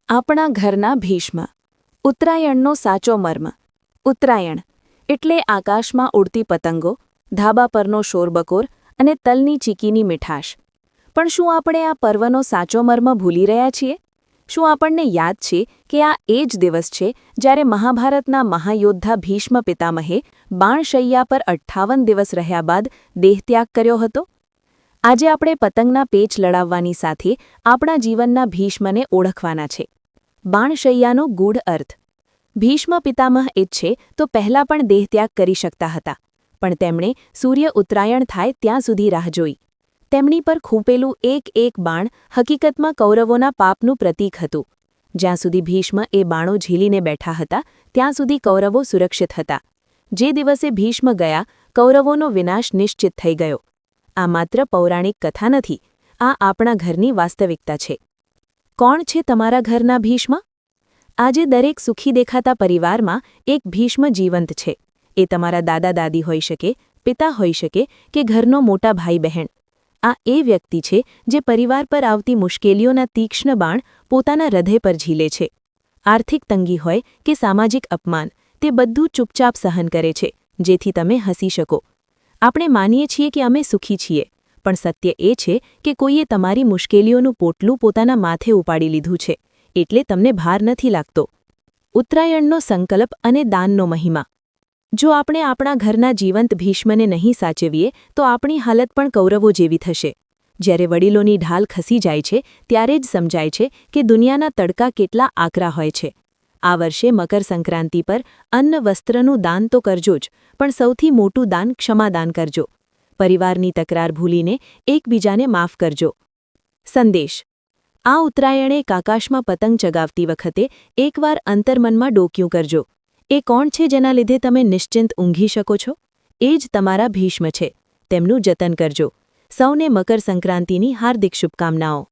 આપણા ઘરના ભીષ્મ. ઉત્તરાયણનો સાચો મર્મ. ઉત્તરાયણ એટલે આકાશમાં ઉડતી પતંગો, ધાબા પરનો શોરબકોર અને તલની ચીકીની મીઠાશ. પણ શું આપણે આ પર્વનો સાચો મર્મ ભૂલી રહ્યા છીએ? શું આપણને યાદ છે કે આ એ જ દિવસ છે જ્યારે મહાભારતના મહાયોદ્ધા ભીષ્મ પિતામહે બાણશૈયા પર 58 દિવસ રહ્યા બાદ દેહત્યાગ કર્યો હતો? આજે આપણે પતંગના પેચ લડાવવાની સાથે આપણા જીવનના ભીષ્મને ઓળખવાના છે. બાણશૈયાનો ગૂઢ અર્થ. ભીષ્મ પિતામહ ઈચ્છે તો પહેલાં પણ દેહત્યાગ કરી શકતા હતા, પણ તેમણે સૂર્ય ઉત્તરાયણ થાય ત્યાં સુધી રાહ જોઈ. તેમની પર ખૂંપેલું એક એક બાણ હકીકતમાં કૌરવોના પાપનું પ્રતીક હતું. જ્યાં સુધી ભીષ્મ એ બાણો ઝીલીને બેઠા હતા ત્યાં સુધી કૌરવો સુરક્ષિત હતા. જે દિવસે ભીષ્મ ગયા, કૌરવોનો વિનાશ નિશ્ચિત થઈ ગયો. આ માત્ર પૌરાણિક કથા નથી, આ આપણા ઘરની વાસ્તવિકતા છે. કોણ છે તમારા ઘરના ભીષ્મ? આજે દરેક સુખી દેખાતા પરિવારમાં એક ભીષ્મ જીવંત છે. એ તમારા દાદા-દાદી હોઈ શકે, પિતા હોઈ શકે કે ઘરનો મોટા ભાઈ-બહેન. આ એ વ્યક્તિ છે જે પરિવાર પર આવતી મુશ્કેલીઓના તીક્ષ્ણ બાણ પોતાના હૃદય પર ઝીલે છે. આર્થિક તંગી હોય કે સામાજિક અપમાન, તે બધું ચૂપચાપ સહન કરે છે, જેથી તમે હસી શકો. આપણે માનીએ છીએ કે અમે સુખી છીએ, પણ સત્ય એ છે કે કોઈએ તમારી મુશ્કેલીઓનું પોટલું પોતાના માથે ઉપાડી લીધું છે, એટલે તમને ભાર નથી લાગતો. ઉત્તરાયણનો સંકલ્પ અને દાનનો મહિમા. જો આપણે આપણા ઘરના જીવંત ભીષ્મને નહીં સાચવીએ તો આપણી હાલત પણ કૌરવો જેવી થશે. જ્યારે વડીલોની ઢાલ ખસી જાય છે ત્યારે જ સમજાય છે કે દુનિયાના તડકા કેટલા આકરા હોય છે. આ વર્ષે મકર સંક્રાંતિ પર અન્ન વસ્ત્રનું દાન તો કરજો જ, પણ સૌથી મોટું દાન ક્ષમાદાન કરજો. પરિવારની તકરાર ભૂલીને એકબીજાને માફ કરજો. સંદેશ. આ ઉત્તરાયણે આકાશમાં પતંગ ચગાવતી વખતે એકવાર અંતર્મનમાં ડોક્યું કરજો. એ કોણ છે જેના લીધે તમે નિશ્ચિંત ઊંઘી શકો છો? એ જ તમારા ભીષ્મ છે. તેમનું જતન કરજો. સૌને મકર સંક્રાંતિની હાર્દિક શુભકામનાઓ.